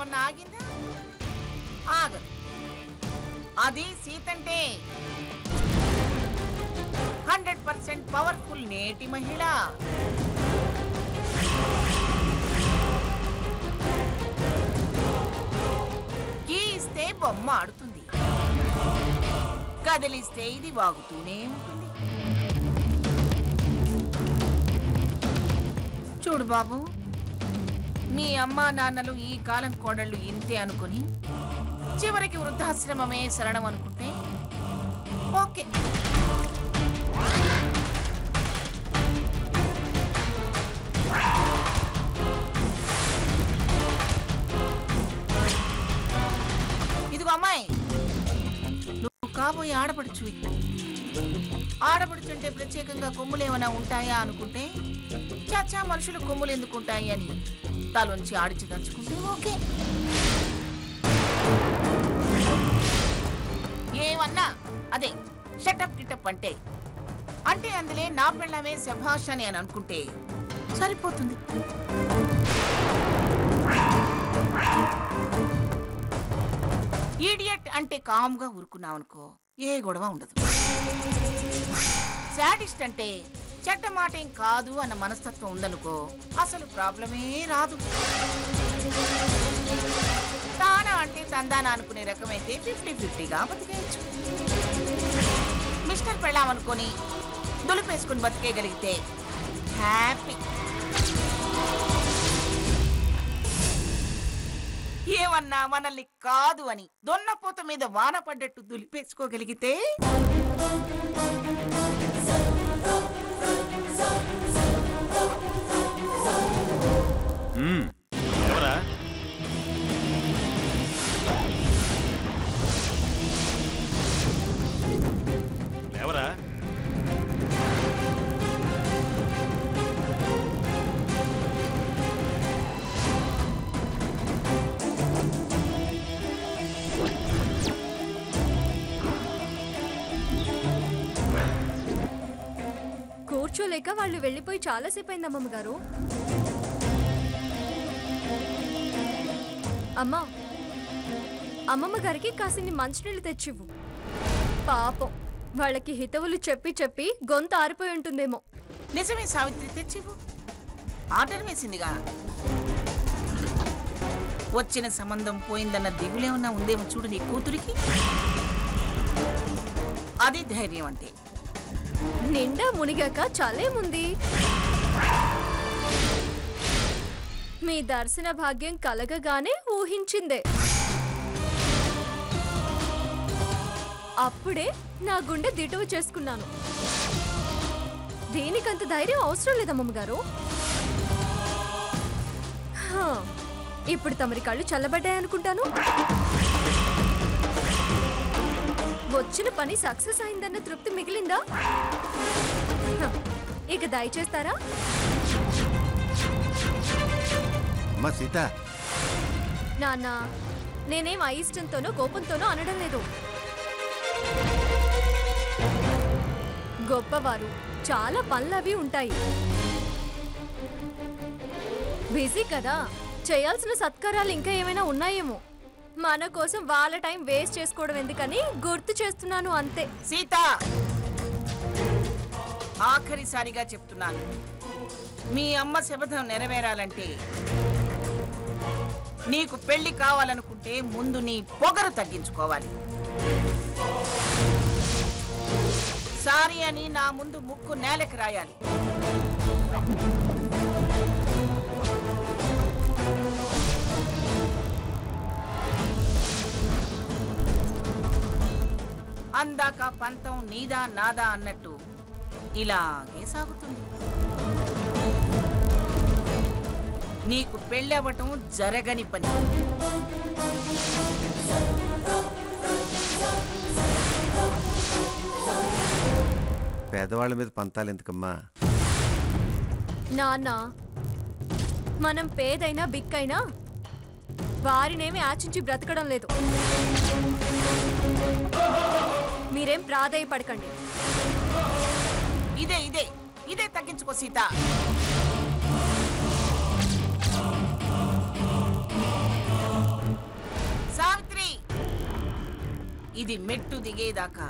ఏమన్నా ఆగిందా? ఆగదు. అది సీతంటే 100% పవర్ఫుల్ నేటి మహిళ. కీ ఇస్తే బొమ్మ ఆడుతుంది, కదిలిస్తే ఇది వాగుతూనే ఉంటుంది. చూడు బాబు, మీ అమ్మా నాన్నలు ఈ కాలం కోడళ్ళు ఇంతే అనుకుని చివరికి వృద్ధాశ్రమమే శరణం అనుకుంటే ఓకే. ఇదిగో అమ్మాయి, నువ్వు కాబోయే ఆడపడుచు. ఆడపడుచుంటే ప్రత్యేకంగా కొమ్ములు ఏమైనా ఉంటాయా అనుకుంటే చాచా మనుషులు కొమ్ములు ఎందుకుంటాయి అని తలోంచి ఆడిచి దంచుకుంటే ఓకే. ఏమన్నా అదే షటప్ గిటప్ అంటే అందులే నా పెళ్ళమే శభాష్ అని అనుకుంటే సరిపోతుంది. ఈడియట్ అంటే కామ్గా ఊరుకున్నావు అనుకో, ఏ గొడవ ఉండదు. శాడిస్ట్ అంటే చెడ్డ మాట ఏం కాదు అన్న మనస్తత్వం ఉందనుకో, అసలు ప్రాబ్లమే రాదు. తానా అంటే తందానా అనుకునే రకమైతే 50-50గా బతికేయచ్చు. Mister పెళ్ళామనుకొని దులిపేసుకుని బతికేయగలిగితే happy. ఏమన్నా మనల్ని కాదు అని దొన్నపోత మీద వాన పడ్డట్టు దులిపేసుకోగలిగితే ఎవరా? కూర్చోలేక వాళ్ళు వెళ్ళిపోయి చాలాసేపు అయింది అమ్మమ్మ గారు. అమ్మా, అమ్మమ్మ గారికి కాసిన్ని మంచినీళ్ళు తెచ్చివ్వు. పాపం వాళ్ళకి హితవులు చెప్పి చెప్పి గొంతు ఆరిపోయి ఉంటుందేమో. నిజమే సావిత్రి, తెచ్చివ్వు. ఆర్డర్ వేసిందిగా. వచ్చిన సంబంధం పోయిందన్న దిగులేమన్నా ఉందేమో చూడు నీ కూతురికి. అది ధైర్యం అంటే. నిండా మునిగాక చలేముంది. మీ దర్శన భాగ్యం కలగగానే ఊహించిందే. అప్పుడే నా గుండె దిటువు చేసుకున్నాను. దీనికంత ధైర్యం అవసరం లేదమ్మమ్మ గారు. ఇప్పుడు తమరి కళ్ళు చల్లబడ్డాయనుకుంటాను. వచ్చిన పని సక్సెస్ అయిందన్న తృప్తి మిగిలిందా? ఇక దయచేస్తారా? సీత, నాన్న, నేనేం అయిష్టంతోనో కోపంతోనో అనడం లేదు. గొప్పవారు చాలా పనులవి ఉంటాయి. బిజీ కదా, చేయాల్సిన సత్కారాలు ఇంకా ఏమైనా ఉన్నాయేమో. మన కోసం వాళ్ళ టైం వేస్ట్ చేసుకోవడం ఎందుకని గుర్తు చేస్తున్నాను అంతే. సీత, ఆఖరిసారిగా చెప్తున్నాను, మీ అమ్మ శపథం నెరవేరాలంటే నీకు పెళ్లి కావాలనుకుంటే ముందు నీ పొగరు తగ్గించుకోవాలి. సారీ అని నా ముందు ముక్కు నేలకు రాయాలి. అందాక పంతం నీదా నాదా అన్నట్టు ఇలాగే సాగుతుంది. నీకు పెళ్ళవటం జరగని పని. పేదవాళ్ళ మీద పంతాలు ఎందుకమ్మా? నాన్న, మనం పేదైనా బిక్కైనా వారినేమి ఆచించి బ్రతకడం లేదు. మీరేం ప్రాధేయపడకండి. ఇదే ఇదే ఇదే తగ్గించుకో సీత. ఇది మెట్టు దిగేదాకా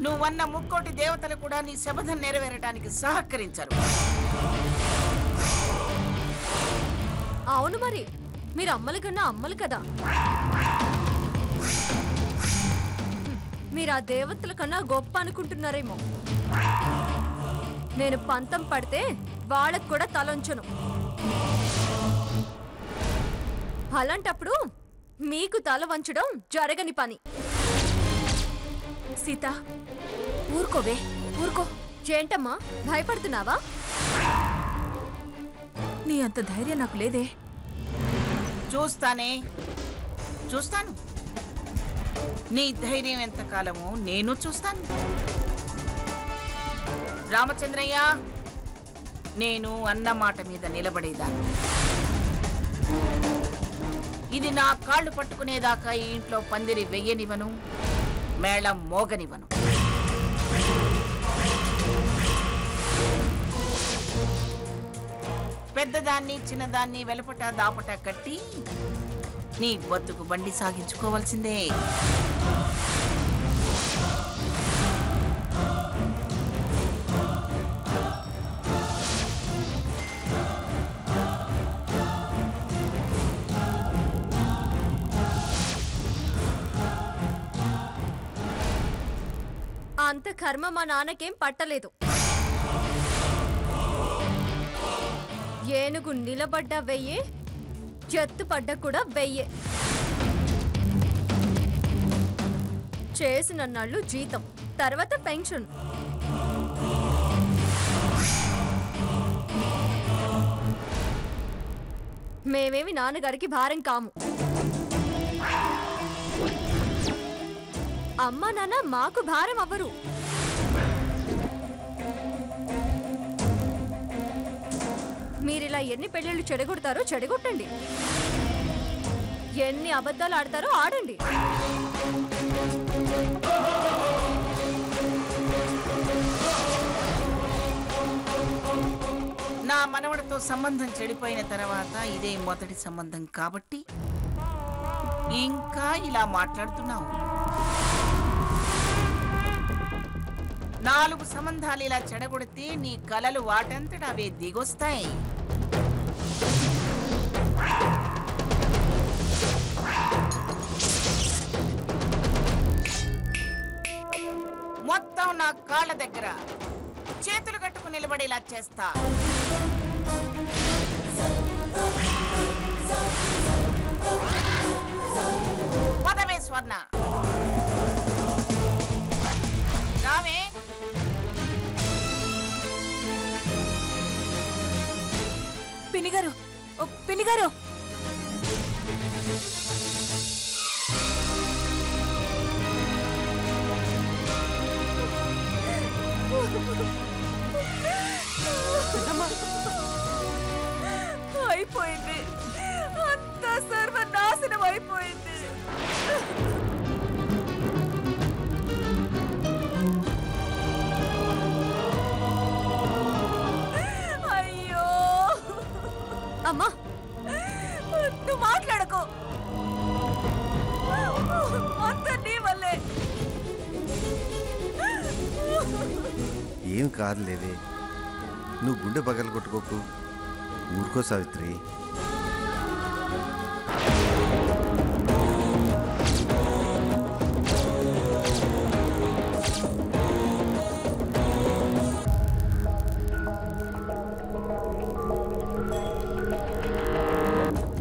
నువ్వన్న ముక్కోటి దేవతలు కూడా నీ శపథం నెరవేరటానికి సహకరించరు. అవును, మరి మీరు అమ్మల కన్నా అమ్మలు కదా. మీరు ఆ దేవతల కన్నా గొప్ప అనుకుంటున్నారేమో. నేను పంతం పడితే వాళ్ళకు కూడా తలొంచను. అలాంటప్పుడు మీకు తల వంచడం జరగని పని. సీత, ఊరుకోవే, ఊరుకో. ఏంటమ్మా, భయపడుతున్నావా? నీ అంత ధైర్యం నాకు లేదే. చూస్తాను. నీ ధైర్యం ఎంతకాలమో నేను చూస్తాను. రామచంద్రయ్య, నేను అన్న మాట మీద నిలబడేదాన్ని. ఇది నా కాళ్ళు పట్టుకునేదాకా ఈ ఇంట్లో పందిరి వెయ్యనివను, మేళం మోగనివను. పెద్దదాన్ని చిన్నదాన్ని వెలపట దాపట కట్టి నీ బతుకు బండి సాగించుకోవాల్సిందే. అంత కర్మ మా నాన్నకేం పట్టలేదు. ఏనుగు నిలబడ్డ వెయ్యే, చెత్తు పడ్డ కూడా వెయ్యే. చేసిన నాళ్ళు జీతం, తర్వాత పెన్షన్. మేమేమి నాన్నగారికి భారం కాము. అమ్మా నాన్న మాకు భారం అవ్వరు. మీరిలా ఎన్ని పెళ్ళిళ్ళు చెడగొడతారో చెడగొట్టండి, ఎన్ని అబద్ధాలు ఆడతారో ఆడండి. నా మనవడితో సంబంధం చెడిపోయిన తర్వాత ఇదే మొదటి సంబంధం కాబట్టి ఇంకా ఇలా మాట్లాడుతున్నావు. 4 సంబంధాలు ఇలా చెడగొడితే నీ కలలు వాటంతట అవే దిగొస్తాయి. మొత్తం నా కాళ్ళ దగ్గర చేతులు కట్టుకుని నిలబడేలా చేస్తా. పదవే స్వర్ణ, రావే. పిన్నిగారు, ఓ పిన్నిగారు. అయిపోయింది, అంతా సర్వనాశనం అయిపోయింది. అయ్యో అమ్మా, నువ్వు మాట్లాడకు, అంత నీ వల్లే. ఏం కాదులేవే, నువ్వు గుండె పగలు కొట్టుకోకు. ఊరుకో సావిత్రి.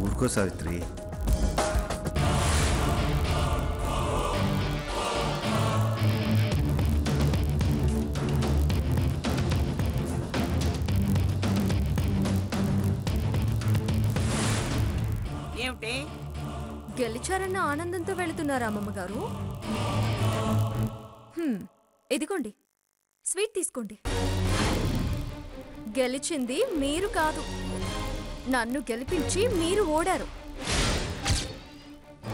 ఊరుకో సావిత్రి. ఏమిటి? గెలిచారన్న ఆనందంతో వెళుతున్నారా అమ్మమ్మగారు? ఇదిగోండి, స్వీట్ తీసుకోండి. గెలిచింది మీరు కాదు, నన్ను గెలిపించి మీరు ఓడారు.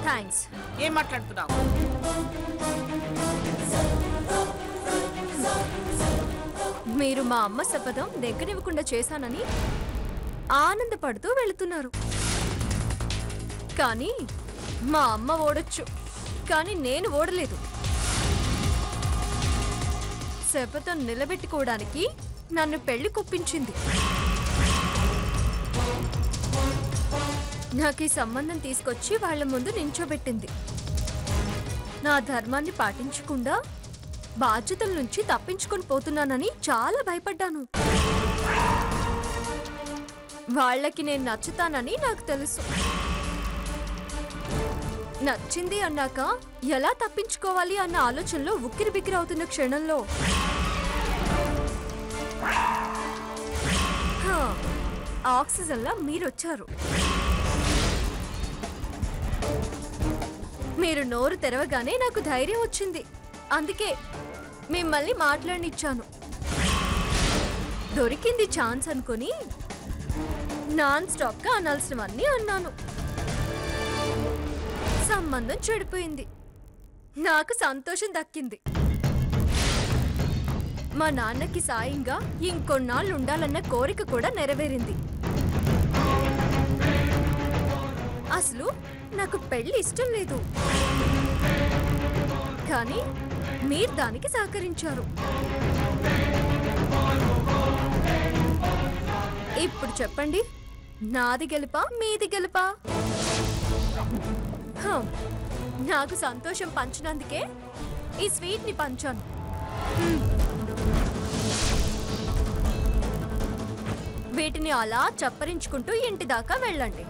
థ్యాంక్స్. ఏం మాట్లాడుతున్నావు? మీరు మా అమ్మ శపథం నెగ్గనివ్వకుండా చేశానని ఆనందపడుతూ వెళుతున్నారు. కానీ మా అమ్మ ఓడొచ్చు, కానీ నేను ఓడలేదు. శపథం నిలబెట్టుకోవడానికి నన్ను పెళ్లి కొప్పించింది. నాకు ఈ సంబంధం తీసుకొచ్చి వాళ్ళ ముందు నించోబెట్టింది. నా ధర్మాన్ని పాటించకుండా బాధ్యతల నుంచి తప్పించుకొని పోతున్నానని చాలా భయపడ్డాను. వాళ్ళకి నేను నచ్చుతానని నాకు తెలుసు. నచ్చింది అన్నాక ఎలా తప్పించుకోవాలి అన్న ఆలోచనలో ఉక్కిరి బిక్కిరి అవుతున్న క్షణంలో ఆక్సిజన్లా మీరొచ్చారు. మీరు నోరు తెరవగానే నాకు ధైర్యం వచ్చింది. అందుకే మిమ్మల్ని మాట్లాడనిచ్చాను. దొరికింది ఛాన్స్ అనుకుని నాన్ స్టాప్గా అనాల్సినవన్నీ అన్నాను. సంబంధం చెడిపోయింది. నాకు సంతోషం దక్కింది. మా నాన్నకి సాయంగా ఇంకొన్నాళ్ళు ఉండాలన్న కోరిక కూడా నెరవేరింది. అసలు నాకు పెళ్లి ఇష్టం లేదు, కానీ మీరు దానికి సహకరించారు. ఇప్పుడు చెప్పండి, నాది గెలుపా మీది గెలుపా? నాకు సంతోషం పంచినందుకే ఈ స్వీట్ ని పంచాను. వీటిని అలా చప్పరించుకుంటూ ఇంటి దాకా వెళ్ళండి.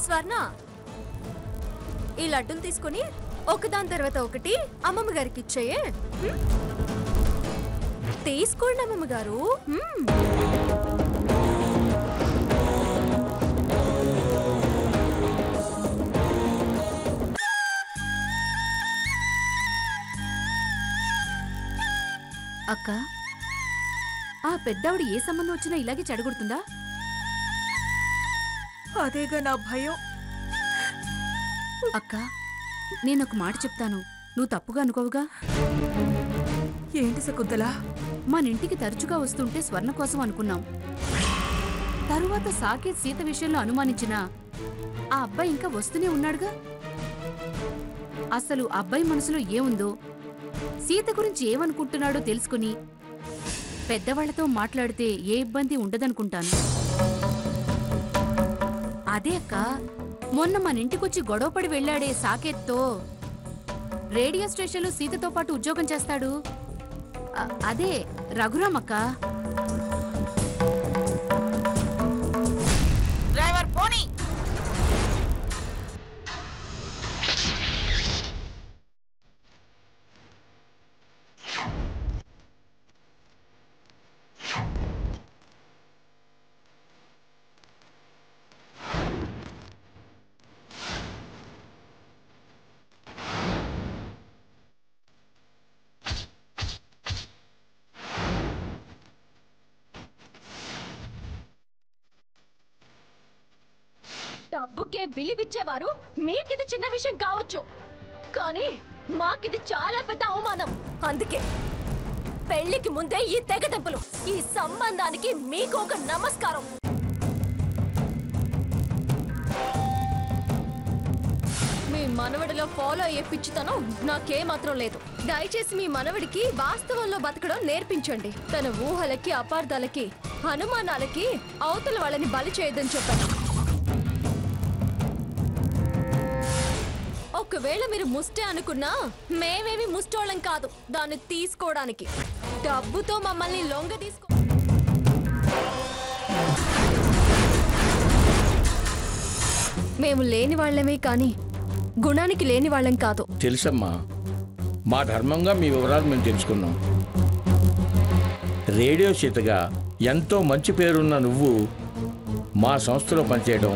స్వర్ణ, ఈ లడ్డూలు తీసుకుని ఒకదాని తర్వాత ఒకటి అమ్మమ్మ గారికి ఇచ్చేయే. తీసుకోండి అమ్మమ్మ గారు. అక్క, ఆ పెద్దావిడ ఏ సంబంధం వచ్చినా ఇలాగే చెడగొడుతుందా? అదేగా నా భయం. అక్క, నేనొక మాట చెప్తాను, నువ్వు తప్పుగా అనుకోవుగా? ఏంటి శకుంతల? మన ఇంటికి తరచుగా వస్తుంటే స్వర్ణ కోసం అనుకున్నాం. తరువాత సాకేత్ సీత విషయంలో అనుమానించిన ఆ అబ్బాయి ఇంకా వస్తూనే ఉన్నాడుగా. అసలు అబ్బాయి మనసులో ఏముందో, సీత గురించి ఏమనుకుంటున్నాడో తెలుసుకుని పెద్దవాళ్లతో మాట్లాడితే ఏ ఇబ్బంది ఉండదనుకుంటాను. అదే అక్క, మొన్న మన ఇంటికొచ్చి గొడవపడి వెళ్లాడే సాకేత్తో రేడియో స్టేషన్లో సీతతో పాటు ఉద్యోగం చేస్తాడు. అదే రఘురామ్ అక్క. డ్రైవర్ పోనీ. డబ్బుకే విలువిచ్చేవారు మీకిది చిన్న విషయం కావచ్చు, కానీ మాకిది చాలా పెద్ద అవమానం. అందుకే పెళ్లికి ముందే ఈ తెగదెంపులు, ఈ సంబంధానికి మీకు ఒక నమస్కారం. మీ మనవడిలో ఫాలో అయ్యే పిచ్చితనం నాకేమాత్రం లేదు. దయచేసి మీ మనవడికి వాస్తవంలో బతకడం నేర్పించండి. తన ఊహలకి, అపార్థాలకి, అనుమానాలకి అవతల వాళ్ళని బలి చేయొద్దని చెప్పండి. ఒకవేళ మీరు ముష్టి అనుకున్నా మేమేమి ముష్టోళ్ళం కాదు దాన్ని తీసుకోవడానికి. డబ్బుతో మమ్మల్ని లొంగ తీసుకో. మేము లేని వాళ్ళమే కానీ గుణానికి లేని వాళ్ళం కాదు. తెలుసమ్మా, మా ధర్మంగా మీ వివరాలు మేము తెలుసుకున్నాం. రేడియో సీతగా ఎంతో మంచి పేరున్న నువ్వు మా సంస్థలో పనిచేయడం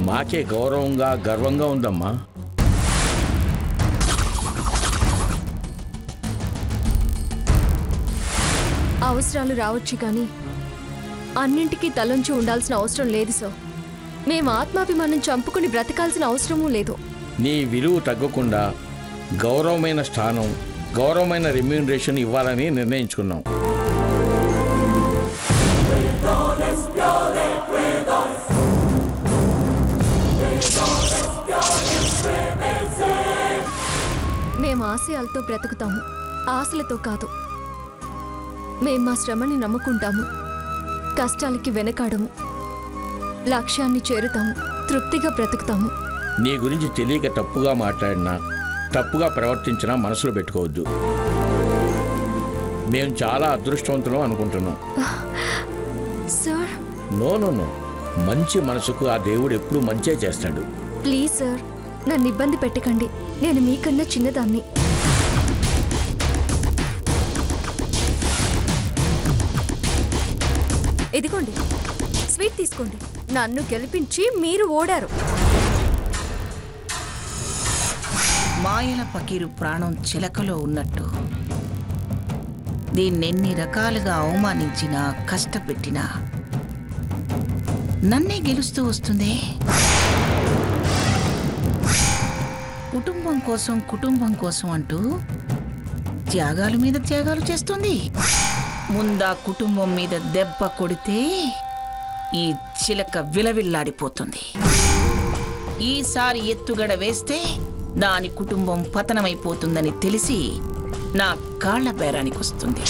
మాకే గౌరవంగా, గర్వంగా ఉందమ్మా. అవసరాలు రావచ్చు కానీ అన్నింటికీ తలంచి ఉండాల్సిన అవసరం లేదు సార్. మేము ఆత్మాభిమానం చంపుకుని బ్రతకాల్సిన అవసరమూ లేదు. నీ విలువ తగ్గకుండా గౌరవమైన స్థానం, గౌరవమైన రెమ్యూనరేషన్ ఇవ్వాలని నిర్ణయించుకున్నాం. మేము ఆశయాలతో బ్రతుకుతాము, ఆశలతో కాదు. మేం మా శ్రమని నమ్ముకుంటాము, కష్టాలకి వెనకాడము, లక్ష్యాన్ని చేరుతాము, తృప్తిగా బ్రతుకుతాము. నీ గురించి తెలియక తప్పుగా మాట్లాడినా, తప్పుగా ప్రవర్తించినా మనసులో పెట్టుకోవద్దు. మేము చాలా అదృష్టవంతులం అనుకుంటున్నాం. సార్ నో నో నో, మంచి మనసుకు ఆ దేవుడు ఎప్పుడు మంచే చేస్తాడు. ప్లీజ్ సార్, నన్ను ఇబ్బంది పెట్టకండి. నేను మీకన్నా చిన్నదాన్ని. ఇదిగోండి, స్వీట్ తీసుకోండి. నన్ను గెలిపించి మీరు ఓడారు. మాయల పకీరు ప్రాణం చిలకలో ఉన్నట్టు దీన్నెన్ని రకాలుగా అవమానించినా కష్టపెట్టినా నన్నే గెలుస్తూ వస్తుందే. కుటుంబం కోసం అంటూ త్యాగాల మీద త్యాగాలు చేస్తుంది. ముందా కుటుంబం మీద దెబ్బ కొడితే ఈ చిలక విలవిల్లాడిపోతుంది. ఈసారి ఎత్తుగడ వేస్తే దాని కుటుంబం పతనమైపోతుందని తెలిసి నా కాళ్ల బేరానికి వస్తుంది.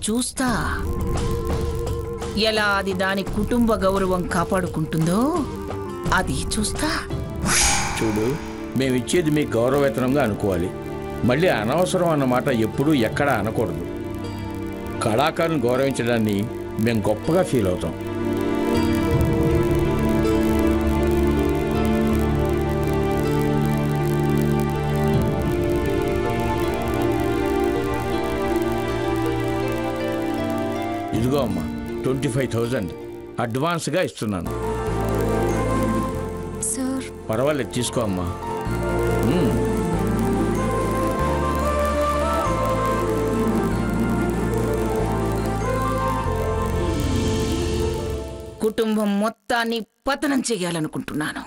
చూస్తా ఎలా అది దాని కుటుంబ గౌరవం కాపాడుకుంటుందో. అది చూస్తా. చూడు, మేమిచ్చేది మీకు గౌరవవేతనంగా అనుకోవాలి. మళ్ళీ అనవసరం అన్నమాట ఎప్పుడూ ఎక్కడా అనకూడదు. కళాకారులను గౌరవించడాన్ని మేము గొప్పగా ఫీల్ అవుతాం. ఇదిగో అమ్మా, 25,000 అడ్వాన్స్గా ఇస్తున్నాను. సార్ పర్వాలేదు, తీసుకో అమ్మా. కుటుంబం మొత్తాన్ని పతనం చేయాలనుకుంటున్నాను.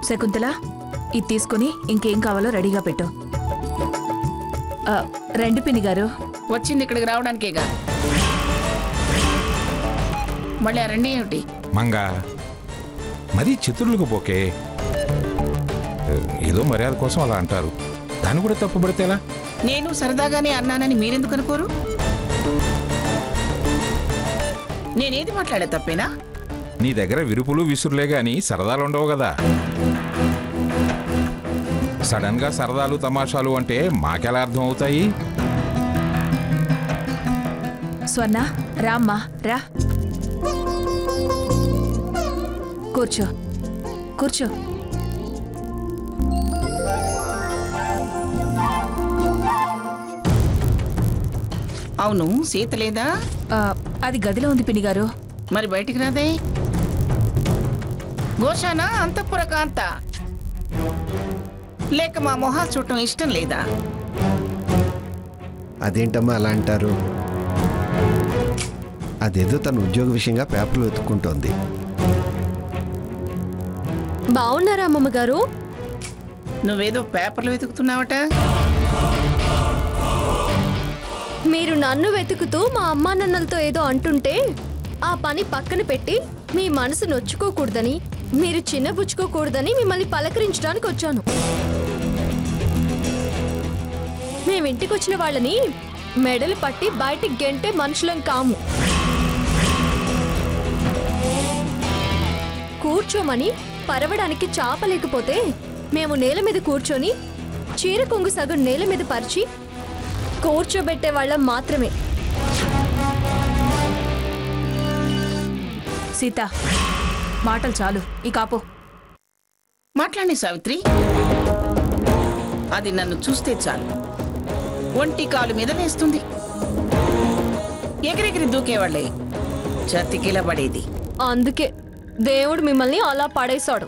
శకుంతల, ఇది తీసుకుని ఇంకేం కావాలో రెడీగా పెట్టు. రండి పిన్ని గారు. వచ్చింది ఇక్కడికి రావడానికేగా. మళ్ళీ ఆ రెండే ఏమిటి? మంగా మరీ చిత్రులకు పోకే. ఏదో మర్యాద కోసం అలా అంటారు, దాన్ని కూడా తప్పుపడితే ఎలా? నేను సరదాగానే అన్నానని మీరెందుకు అనుకోరు? నేనేది మాట్లాడే తప్పేనా? నీ దగ్గర విరుపులు విసురులే గాని సరదాలు ఉండవు కదా. సడన్ గా సరదాలు తమాషాలు అంటే మాకెలా అర్థం అవుతాయి? స్వర్ణ, రామ్మా, రా. కూర్చో కూర్చో. అవును, సీత లేదా? అది గదిలో ఉంది పిన్ని గారు. మరి బయటికి రాదే? గోషానా అంతఃపుర కాంత? లేక మా మొహాలు చూడటం ఇష్టం లేదా? అదేంటమ్మా అలా అంటారు? అదేదో తన ఉద్యోగ విషయంగా పేపర్లు వెతుక్కుంటోంది. బాగున్నారా అమ్మమ్మ గారు? నువ్వేదో పేపర్లు వెతుకుతున్నావట. మీరు నన్ను వెతుకుతూ మా అమ్మా నాన్నలతో ఏదో అంటుంటే ఆ పని పక్కన పెట్టి మీ మనసు నొచ్చుకోకూడదని, మీరు చిన్నబుచ్చుకోకూడదని మిమ్మల్ని పలకరించడానికి వచ్చాను. మేమింటికి వచ్చిన వాళ్ళని మెడలు పట్టి బయటికి గెంటే మనుషులం కాము. కూర్చోమని పరవడానికి చాప లేకపోతే మేము నేల మీద కూర్చొని చీర కొంగు సగం నేల మీద పరిచి కూర్చోబెట్టే వాళ్ళం మాత్రమే. సీత, మాటలు చాలు, ఈ కాపు. మాట్లాడి సావిత్రి. అది నన్ను చూస్తే చాలు ఒంటి కాలు మీద వేస్తుంది. ఎగిరెగిరి దూకేవాళ్లే చతికిల పడేది. అందుకే దేవుడు మిమ్మల్ని అలా పడేశాడు.